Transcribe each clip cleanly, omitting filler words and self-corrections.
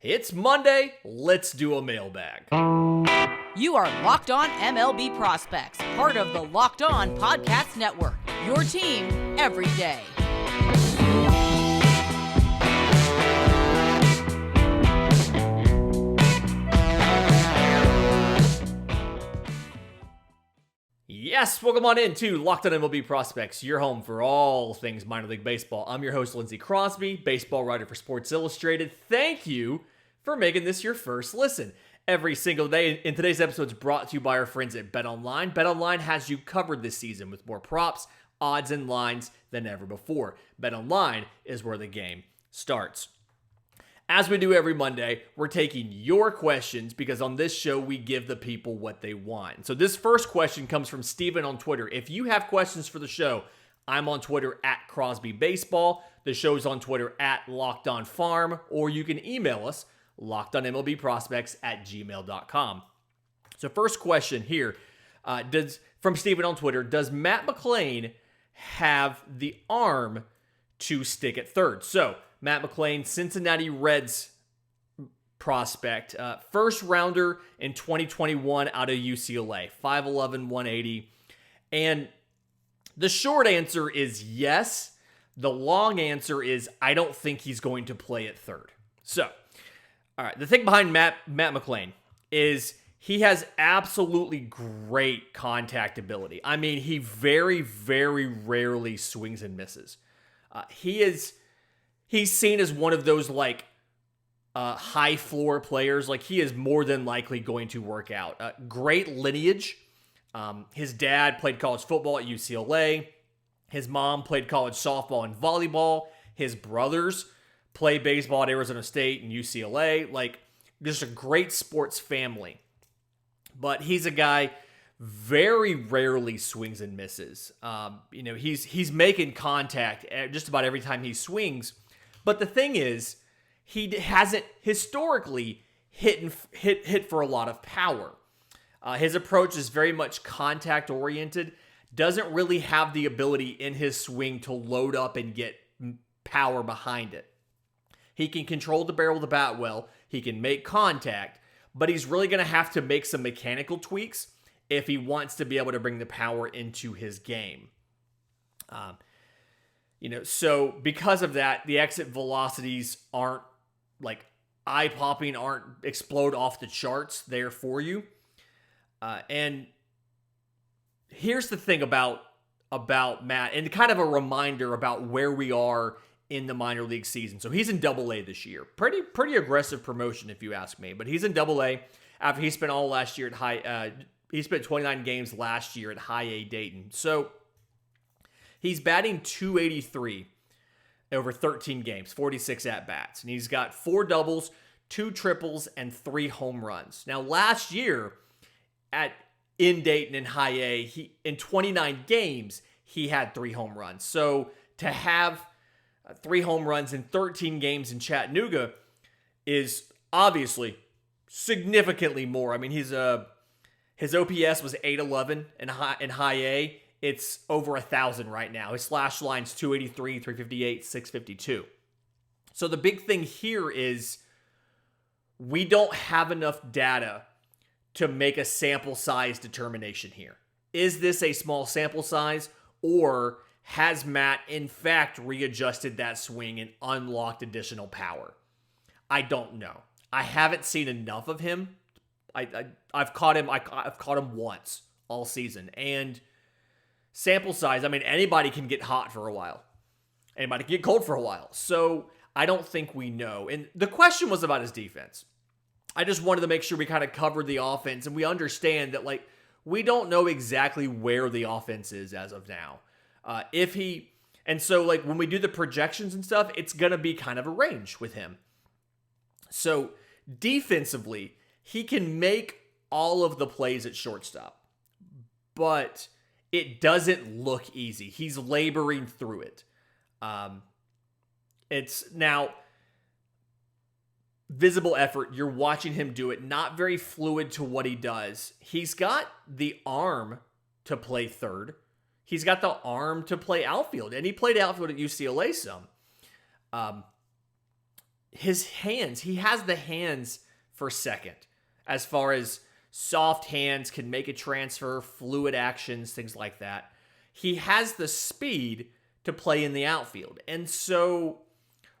It's Monday, let's do a mailbag. You are Locked On MLB Prospects, part of the Locked On Podcast Network, your team every day. Yes, welcome on into Locked On MLB Prospects, your home for all things minor league baseball. I'm your host, Lindsey Crosby, baseball writer for Sports Illustrated. Thank you for making this your first listen every single day. And today's episode is brought to you by our friends at BetOnline. BetOnline has you covered this season with more props, odds, and lines than ever before. BetOnline is where the game starts. As we do every Monday, we're taking your questions because on this show, we give the people what they want. So this first question comes from Steven on Twitter. If you have questions for the show, I'm on Twitter at Crosby Baseball. The show's on Twitter at Locked On Farm, or you can email us, lockedonmlbprospects@gmail.com. So first question here, from Steven on Twitter, does Matt McLain have the arm to stick at third? So Matt McLain, Cincinnati Reds prospect, first rounder in 2021 out of UCLA, 5'11", 180. And the short answer is yes. The long answer is I don't think he's going to play at third. So, all right, the thing behind Matt McLain is he has absolutely great contact ability. I mean, he very, very rarely swings and misses. He's seen as one of those high floor players. Like, he is more than likely going to work out. Great lineage. His dad played college football at UCLA. His mom played college softball and volleyball. His brothers play baseball at Arizona State and UCLA. Like, just a great sports family. But he's a guy very rarely swings and misses. He's making contact just about every time he swings. But the thing is, he hasn't historically hit for a lot of power. His approach is very much contact oriented. Doesn't really have the ability in his swing to load up and get power behind it. He can control the barrel of the bat well. He can make contact, but he's really going to have to make some mechanical tweaks if he wants to be able to bring the power into his game. So because of that, the exit velocities aren't eye-popping, aren't explode off the charts there for you. And here's the thing about Matt, and kind of a reminder about where we are in the minor league season. So he's in Double-A this year. Pretty aggressive promotion, if you ask me. But he's in Double-A after he spent all last year at he spent 29 games last year at High A Dayton. So he's batting .283 over 13 games, 46 at-bats. And he's got 4 doubles, 2 triples, and 3 home runs. Now, last year in Dayton and High A, in 29 games, he had 3 home runs. So to have 3 home runs in 13 games in Chattanooga is obviously significantly more. I mean, his OPS was 811 in High A. It's over 1,000 right now. His slash line's 283, 358, 652. So the big thing here is we don't have enough data to make a sample size determination here. Is this a small sample size, or has Matt in fact readjusted that swing and unlocked additional power? I don't know. I haven't seen enough of him. I've caught him once all season, and sample size, I mean, anybody can get hot for a while. Anybody can get cold for a while. So I don't think we know. And the question was about his defense. I just wanted to make sure we kind of covered the offense, and we understand that we don't know exactly where the offense is as of now. So when we do the projections and stuff, it's going to be kind of a range with him. So defensively, he can make all of the plays at shortstop, but it doesn't look easy. He's laboring through it. It's now visible effort. You're watching him do it. Not very fluid to what he does. He's got the arm to play third. He's got the arm to play outfield, and he played outfield at UCLA some. his hands, he has the hands for second as far as soft hands, can make a transfer, fluid actions, things like that. He has the speed to play in the outfield. And so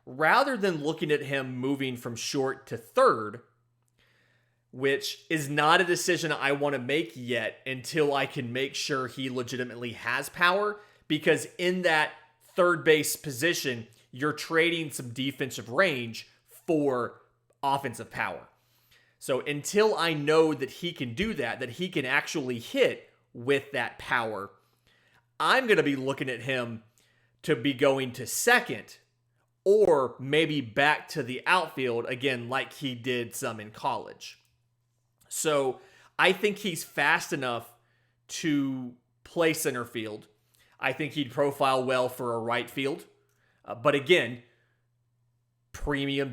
rather than looking at him moving from short to third, which is not a decision I want to make yet until I can make sure he legitimately has power, because in that third base position, you're trading some defensive range for offensive power. So until I know that he can do that he can actually hit with that power, I'm going to be looking at him to be going to second or maybe back to the outfield again, like he did some in college. So I think he's fast enough to play center field. I think he'd profile well for a right field. But again, premium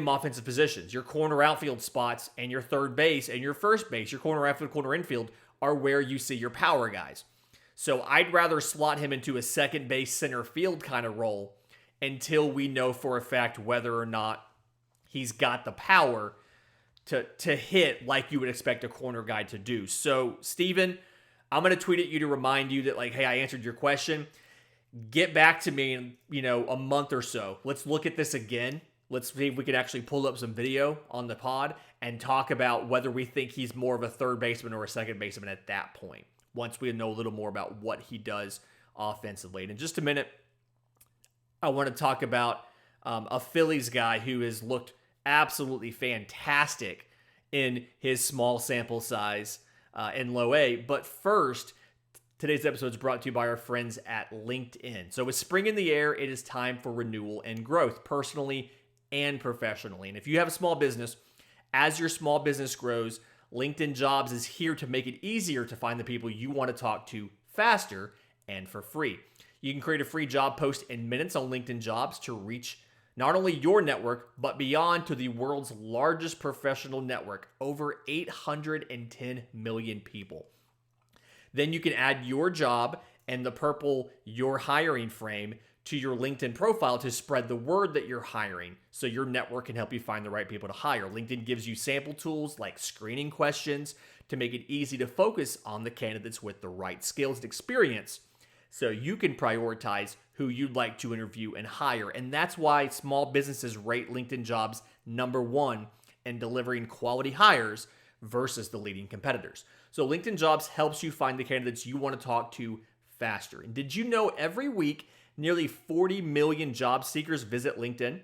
offensive positions. Your corner outfield spots and your third base and your first base, your corner outfield, corner infield are where you see your power guys. So I'd rather slot him into a second base center field kind of role until we know for a fact whether or not he's got the power to hit like you would expect a corner guy to do. So, Steven, I'm going to tweet at you to remind you that, like, hey, I answered your question. Get back to me in, a month or so. Let's look at this again. Let's see if we can actually pull up some video on the pod and talk about whether we think he's more of a third baseman or a second baseman at that point, once we know a little more about what he does offensively. And in just a minute, I want to talk about a Phillies guy who has looked absolutely fantastic in his small sample size in Low-A. But first, today's episode is brought to you by our friends at LinkedIn. So with spring in the air, it is time for renewal and growth, personally and professionally. And if you have a small business, as your small business grows, LinkedIn Jobs is here to make it easier to find the people you want to talk to faster and for free. You can create a free job post in minutes on LinkedIn Jobs to reach not only your network, but beyond to the world's largest professional network, over 810 million people. Then you can add your job and the purple "you're hiring" frame to your LinkedIn profile to spread the word that you're hiring so your network can help you find the right people to hire. LinkedIn gives you sample tools like screening questions to make it easy to focus on the candidates with the right skills and experience so you can prioritize who you'd like to interview and hire. And that's why small businesses rate LinkedIn Jobs #1 in delivering quality hires versus the leading competitors. So LinkedIn Jobs helps you find the candidates you want to talk to faster. And did you know every week, nearly 40 million job seekers visit LinkedIn?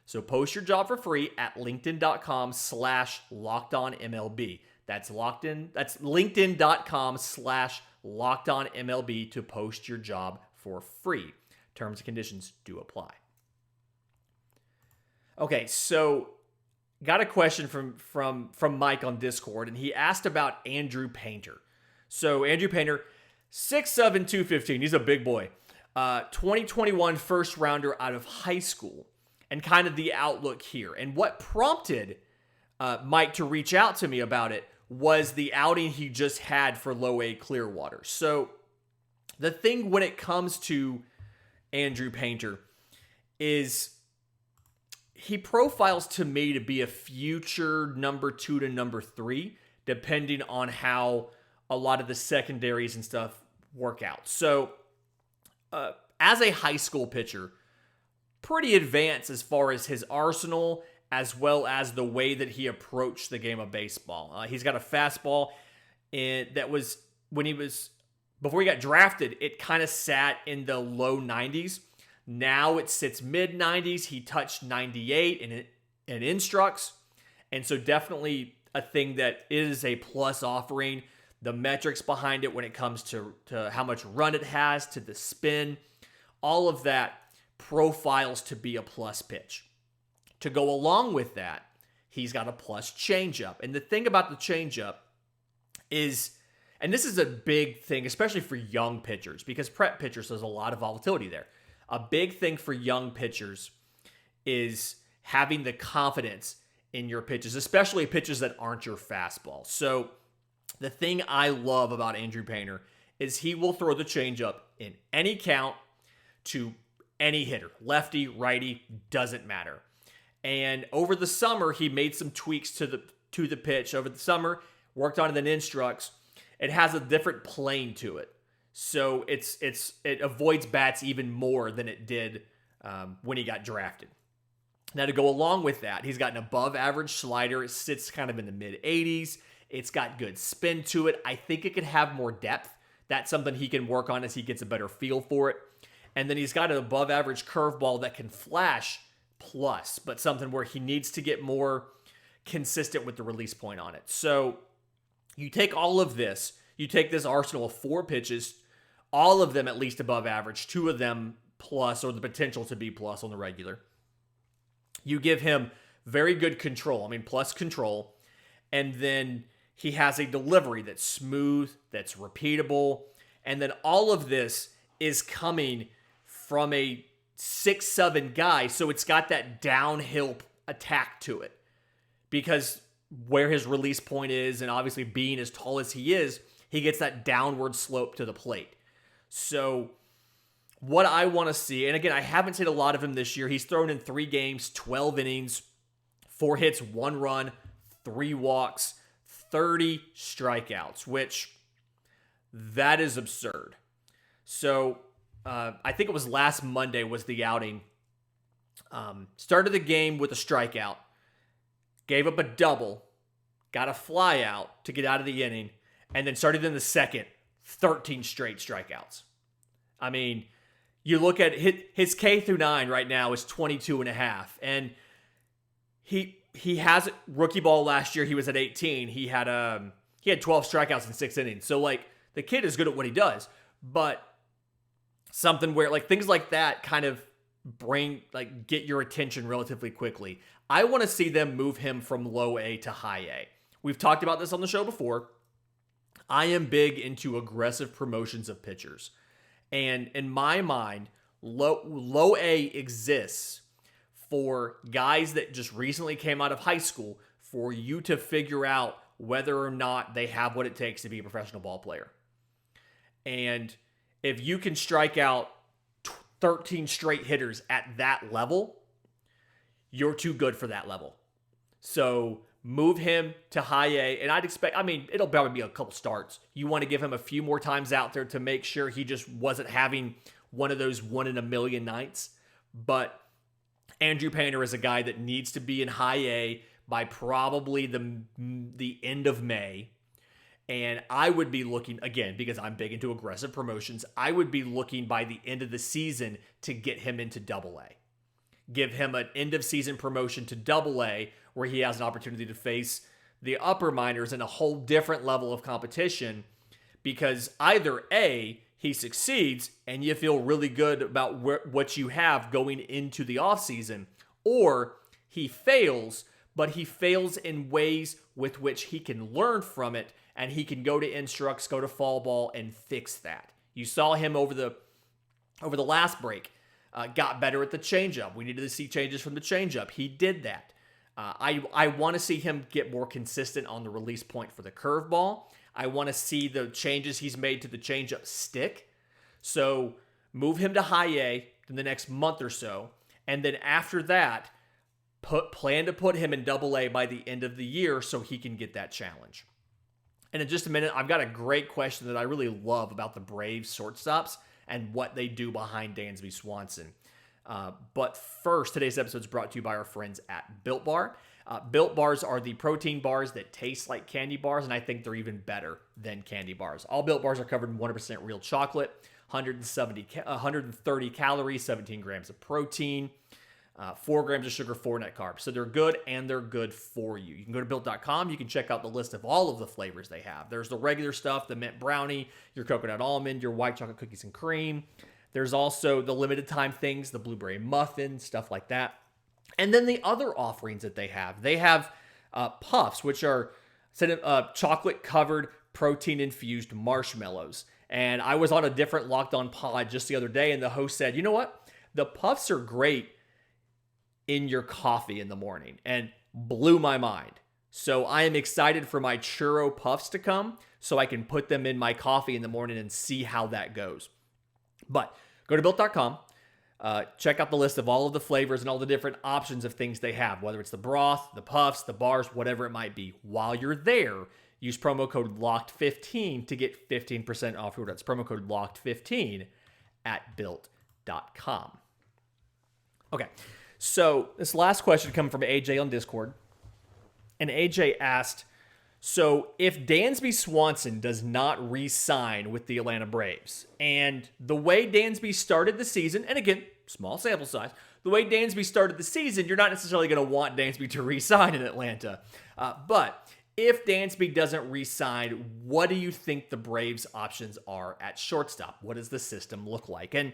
So post your job for free at linkedin.com/lockedonmlb. That's linkedin.com/lockedonmlb to post your job for free. Terms and conditions do apply. Okay, so got a question from Mike on Discord, and he asked about Andrew Painter. So Andrew Painter, 6'7", 215. He's a big boy. 2021 first rounder out of high school, and kind of the outlook here. And what prompted Mike to reach out to me about it was the outing he just had for Low-A Clearwater. So the thing when it comes to Andrew Painter is he profiles to me to be a future number 2 to number 3, depending on how a lot of the secondaries and stuff work out. So as a high school pitcher, pretty advanced as far as his arsenal, as well as the way that he approached the game of baseball. He's got a fastball that was, before he got drafted, it kind of sat in the low 90s. Now it sits mid 90s. He touched 98 in instructs. And so definitely a thing that is a plus offering. The metrics behind it when it comes to how much run it has, to the spin, all of that profiles to be a plus pitch. To go along with that, he's got a plus changeup. And the thing about the changeup is, and this is a big thing, especially for young pitchers, because prep pitchers, there's a lot of volatility there. A big thing for young pitchers is having the confidence in your pitches, especially pitches that aren't your fastball. So the thing I love about Andrew Painter is he will throw the changeup in any count to any hitter, lefty, righty, doesn't matter. And over the summer, he made some tweaks to the pitch over the summer, worked on it in instructs. It has a different plane to it. So it avoids bats even more than it did when he got drafted. Now, to go along with that, he's got an above average slider. It sits kind of in the mid 80s. It's got good spin to it. I think it could have more depth. That's something he can work on as he gets a better feel for it. And then he's got an above average curveball that can flash plus, but something where he needs to get more consistent with the release point on it. So you take all of this, you take this arsenal of 4 pitches, all of them at least above average, 2 of them plus or the potential to be plus on the regular. You give him very good control, plus control, and then he has a delivery that's smooth, that's repeatable, and then all of this is coming from a 6'7" guy, so it's got that downhill attack to it. Because where his release point is, and obviously being as tall as he is, he gets that downward slope to the plate. So what I want to see, and again, I haven't seen a lot of him this year. He's thrown in 3 games, 12 innings, 4 hits, 1 run, 3 walks, 30 strikeouts, which that is absurd. So I think it was last Monday was the outing. Started the game with a strikeout, gave up a double, got a fly out to get out of the inning, and then started in the second, 13 straight strikeouts. You look at his K through 9 right now is 22.5, and he has rookie ball last year. He was at 18. He had 12 strikeouts in 6 innings. So the kid is good at what he does, but something where things like that kind of get your attention relatively quickly. I want to see them move him from low A to high A. We've talked about this on the show before. I am big into aggressive promotions of pitchers. And in my mind, low A exists for guys that just recently came out of high school for you to figure out whether or not they have what it takes to be a professional ball player. And if you can strike out 13 straight hitters at that level, you're too good for that level. So move him to high A, and I'd expect, it'll probably be a couple starts. You want to give him a few more times out there to make sure he just wasn't having one of those 1 in a million nights. But Andrew Painter is a guy that needs to be in high A by probably the end of May. And I would be looking, again, because I'm big into aggressive promotions, I would be looking by the end of the season to get him into Double A. Give him an end of season promotion to Double A where he has an opportunity to face the upper minors in a whole different level of competition, because either A, he succeeds and you feel really good about what you have going into the offseason, or he fails, but he fails in ways with which he can learn from it and he can go to instructs, go to fall ball, and fix that. You saw him over the last break. Got better at the changeup. We needed to see changes from the changeup. He did that. I want to see him get more consistent on the release point for the curveball. I want to see the changes he's made to the changeup stick. So move him to high A in the next month or so. And then after that, plan to put him in Double A by the end of the year so he can get that challenge. And in just a minute, I've got a great question that I really love about the Braves shortstops and what they do behind Dansby Swanson. But first, today's episode is brought to you by our friends at Built Bar. Built Bars are the protein bars that taste like candy bars, and I think they're even better than candy bars. All Built Bars are covered in 100% real chocolate, 130 calories, 17 grams of protein, 4 grams of sugar, 4 net carbs. So they're good, and they're good for you. You can go to Built.com. You can check out the list of all of the flavors they have. There's the regular stuff, the mint brownie, your coconut almond, your white chocolate cookies and cream. There's also the limited time things, the blueberry muffin, stuff like that. And then the other offerings that they have. They have puffs, which are chocolate-covered, protein-infused marshmallows. And I was on a different Locked On pod just the other day, and the host said, you know what? The puffs are great in your coffee in the morning, and blew my mind. So I am excited for my churro puffs to come so I can put them in my coffee in the morning and see how that goes. But go to Built.com. Check out the list of all of the flavors and all the different options of things they have, whether it's the broth, the puffs, the bars, whatever it might be. While you're there, use promo code LOCKED15 to get 15% off your order. That's promo code LOCKED15 at built.com. Okay, so this last question coming from AJ on Discord. And AJ asked, so if Dansby Swanson does not re-sign with the Atlanta Braves, and the way Dansby started the season, and again, small sample size, the way Dansby started the season, you're not necessarily going to want Dansby to re-sign in Atlanta. But if Dansby doesn't re-sign, what do you think the Braves' options are at shortstop? What does the system look like? And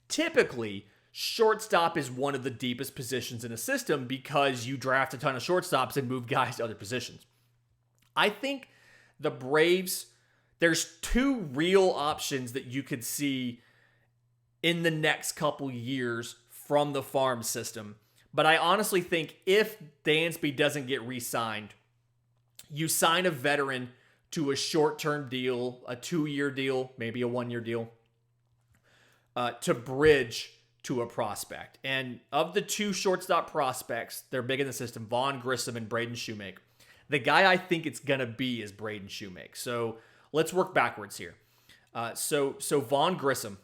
typically, shortstop is one of the deepest positions in a system because you draft a ton of shortstops and move guys to other positions. I think the Braves, there's two real options that you could see in the next couple years from the farm system. But I honestly think if Dansby doesn't get re-signed, you sign a veteran to a short-term deal, a 2-year deal, maybe a 1-year deal, to bridge to a prospect. And of the two shortstop prospects, they're big in the system, Vaughn Grissom and Braden Shewmake. The guy I think it's going to be is Braden Shewmake. So let's work backwards here. So Vaughn Grissom.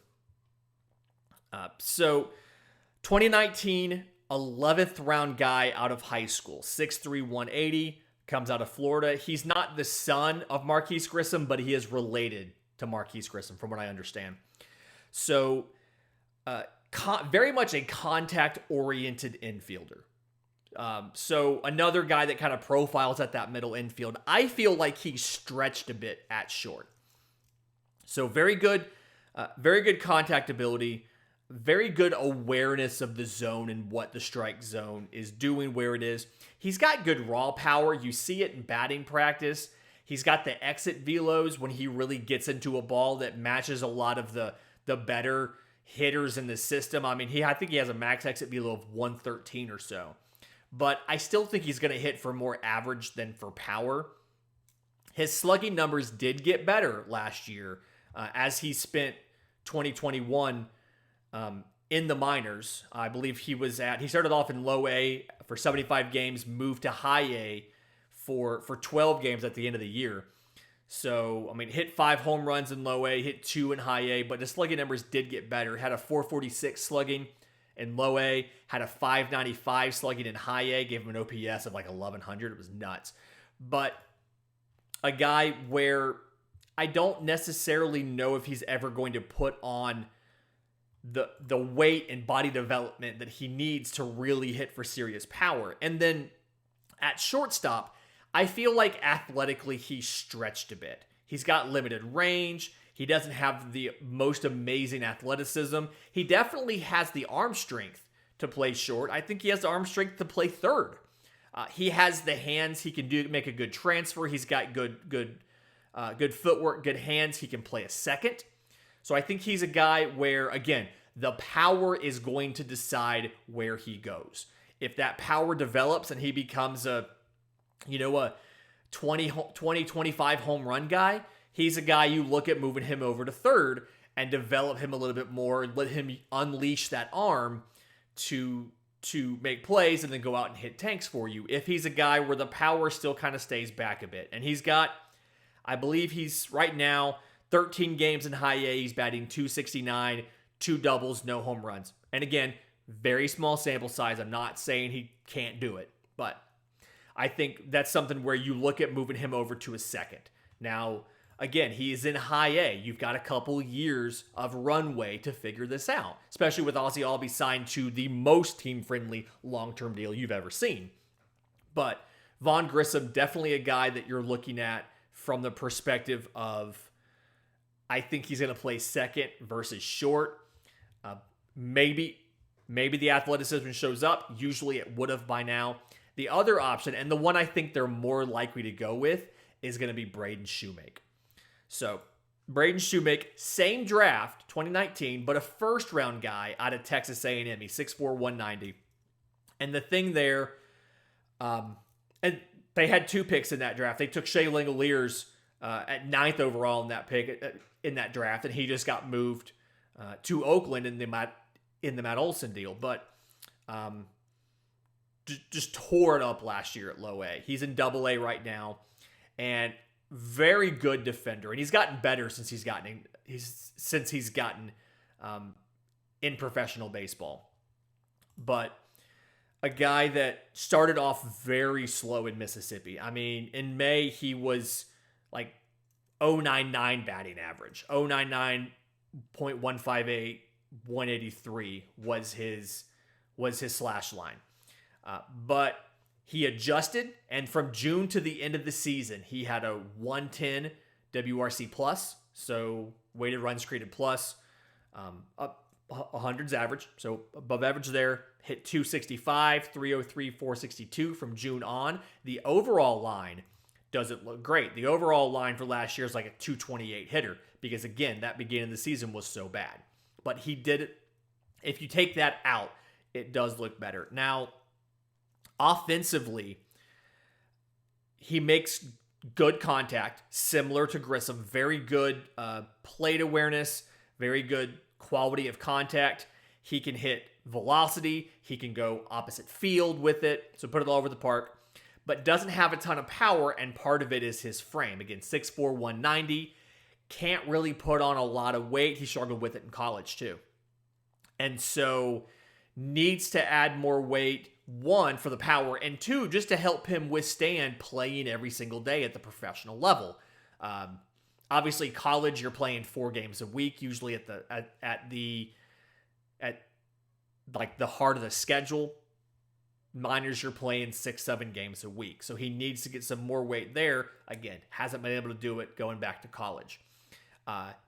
So 2019, 11th round guy out of high school, 6'3", 180, comes out of Florida. He's not the son of Marquise Grissom, but he is related to Marquise Grissom from what I understand. So very much a contact-oriented infielder. So another guy that kind of profiles at that middle infield. I feel like he's stretched a bit at short. So very good contact ability, very good awareness of the zone and what the strike zone is doing, where it is. He's got good raw power. You see it in batting practice. He's got the exit velos when he really gets into a ball that matches a lot of the better hitters in the system. I mean, I think he has a max exit velo of 113 or so. But I still think he's going to hit for more average than for power. His slugging numbers did get better last year as he spent 2021 in the minors. I believe he started off in low A for 75 games, moved to high A for 12 games at the end of the year. So, I mean, hit 5 home runs in low A, hit 2 in high A, but his slugging numbers did get better. Had a 446 slugging in low A, had a 595 slugging in high A, gave him an OPS of like 1100. It was nuts. But a guy where I don't necessarily know if he's ever going to put on the weight and body development that he needs to really hit for serious power. And then at shortstop, I feel like athletically he's stretched a bit. He's got limited range. He doesn't have the most amazing athleticism. He definitely has the arm strength to play short. I think he has the arm strength to play third. He has the hands. He can make a good transfer. He's got good footwork, good hands. He can play a second. So I think he's a guy where, again, the power is going to decide where he goes. If that power develops and he becomes a 20, 25 home run guy, he's a guy you look at moving him over to third and develop him a little bit more and let him unleash that arm to make plays and then go out and hit tanks for you. If he's a guy where the power still kind of stays back a bit. And he's got, I believe he's right now 13 games in high A, he's batting .269, 2 doubles, no home runs. And again, very small sample size. I'm not saying he can't do it, but I think that's something where you look at moving him over to a second. Now, again, he is in high A. You've got a couple years of runway to figure this out, especially with Ozzie Albies signed to the most team-friendly long-term deal you've ever seen. But Vaughn Grissom, definitely a guy that you're looking at from the perspective of, I think he's going to play second versus short. Maybe the athleticism shows up. Usually it would have by now. The other option, and the one I think they're more likely to go with, is going to be Braden Shewmake. So, Braden Shewmake, same draft, 2019, but a first-round guy out of Texas A&M. He's 6'4", 190. And the thing there, and they had 2 picks in that draft. They took Shea Langoliers at 9th overall in that pick in that draft, and he just got moved to Oakland, and in the Matt Olson deal, but just tore it up last year at Low-A. He's in Double-A right now, and very good defender, and he's gotten better since he's gotten in professional baseball. But a guy that started off very slow in Mississippi. I mean, in May, he was like 0.99 batting average. 0.99, .158, 183 was his slash line. But he adjusted, and from June to the end of the season, he had a 110 WRC plus, so weighted runs created plus, up 100's average, so above average there. Hit 265, 303, 462 from June on. The overall line doesn't look great. The overall line for last year is like a 228 hitter because, again, that beginning of the season was so bad. But he did it. If you take that out, it does look better. Now, offensively, he makes good contact, similar to Grissom. Very good plate awareness, very good quality of contact. He can hit velocity. He can go opposite field with it, so put it all over the park, but doesn't have a ton of power, and part of it is his frame. Again, 6'4", 190. Can't really put on a lot of weight. He struggled with it in college too. And so needs to add more weight, one, for the power, and two, just to help him withstand playing every single day at the professional level. Obviously, college, you're playing 4 games a week, usually at like the heart of the schedule. Minors, you're playing 6-7 games a week. So he needs to get some more weight there. Again, hasn't been able to do it going back to college.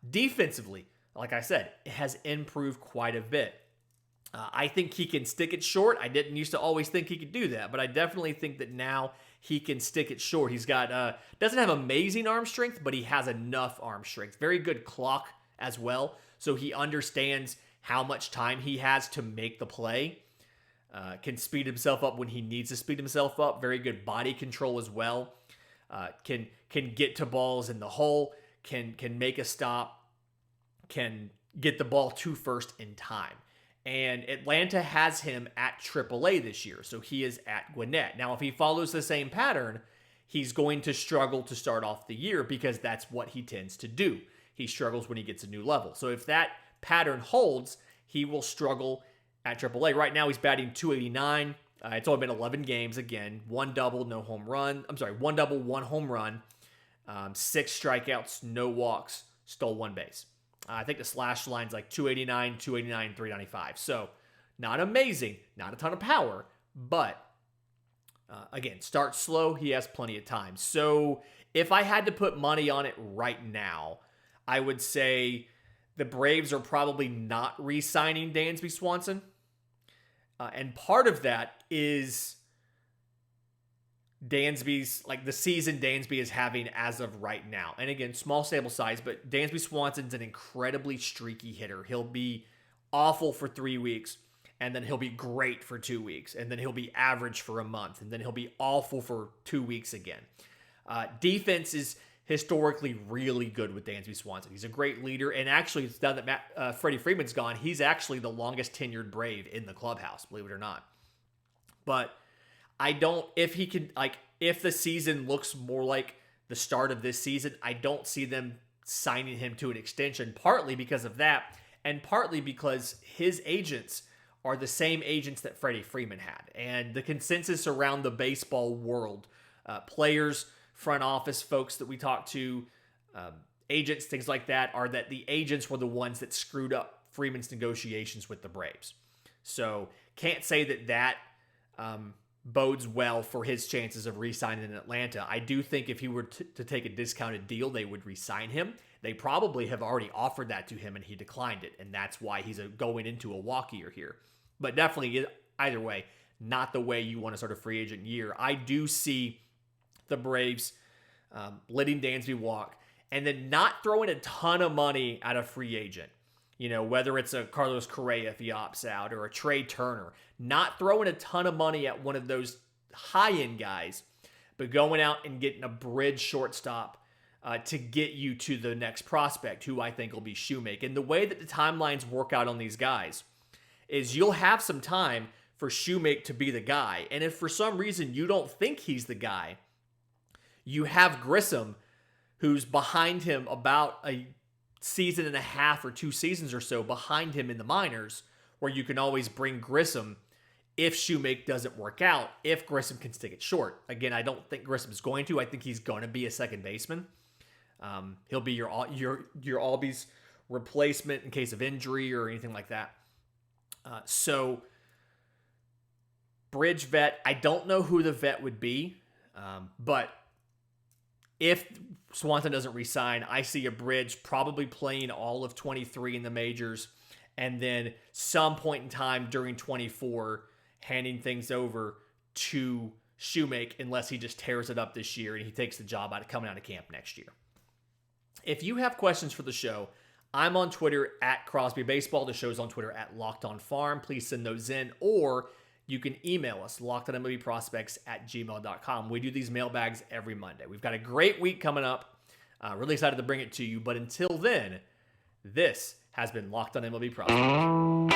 Defensively, like I said, it has improved quite a bit. I think he can stick it short. I didn't used to always think he could do that, but I definitely think that now he can stick it short. He's got, doesn't have amazing arm strength, but he has enough arm strength. Very good clock as well. So he understands how much time he has to make the play. Can speed himself up when he needs to speed himself up. Very good body control as well. Can get to balls in the hole. Can make a stop. Can get the ball to first in time. And Atlanta has him at AAA this year, so he is at Gwinnett. Now, if he follows the same pattern, he's going to struggle to start off the year because that's what he tends to do. He struggles when he gets a new level. So if that pattern holds, he will struggle at AAA. Right now, he's batting .289. It's only been 11 games. Again, 1 double, no home run. 1 double, 1 home run. 6 strikeouts, no walks, stole 1 base. I think the slash line's like 289, 395. So not amazing, not a ton of power, but again, start slow. He has plenty of time. So if I had to put money on it right now, I would say the Braves are probably not re-signing Dansby Swanson. And part of that is Dansby's, like the season Dansby is having as of right now. And again, small sample size, but Dansby Swanson's an incredibly streaky hitter. He'll be awful for 3 weeks, and then he'll be great for 2 weeks, and then he'll be average for a month, and then he'll be awful for 2 weeks again. Defense is historically really good with Dansby Swanson. He's a great leader, and actually, now that Freddie Freeman's gone, he's actually the longest tenured Brave in the clubhouse, believe it or not. But if the season looks more like the start of this season, I don't see them signing him to an extension, partly because of that, and partly because his agents are the same agents that Freddie Freeman had. And the consensus around the baseball world, players, front office folks that we talk to, agents, things like that, are that the agents were the ones that screwed up Freeman's negotiations with the Braves. So can't say that bodes well for his chances of re-signing in Atlanta. I do think if he were to take a discounted deal, they would re-sign him. They probably have already offered that to him and he declined it, and that's why he's going into a walk year here. But definitely, either way, not the way you want to start a free agent year. I do see the Braves letting Dansby walk and then not throwing a ton of money at a free agent. You know, whether it's a Carlos Correa if he opts out or a Trey Turner, not throwing a ton of money at one of those high-end guys, but going out and getting a bridge shortstop to get you to the next prospect, who I think will be Shewmake. And the way that the timelines work out on these guys is you'll have some time for Shewmake to be the guy. And if for some reason you don't think he's the guy, you have Grissom, who's behind him about a season and a half or 2 seasons or so behind him in the minors, where you can always bring Grissom if Shewmake doesn't work out, if Grissom can stick it short. Again, I don't think Grissom's going to. I think he's going to be a second baseman. He'll be your Albies replacement in case of injury or anything like that. So bridge vet, I don't know who the vet would be, but if Swanson doesn't resign, I see a bridge probably playing all of 23 in the majors, and then some point in time during 24 handing things over to Shewmake, unless he just tears it up this year and he takes the job coming out of camp next year. If you have questions for the show, I'm on Twitter at Crosby Baseball. The show's on Twitter at Locked On Farm. Please send those in, or you can email us, lockedonmlbprospects@gmail.com. We do these mailbags every Monday. We've got a great week coming up. Really excited to bring it to you. But until then, this has been Locked On MLB Prospects.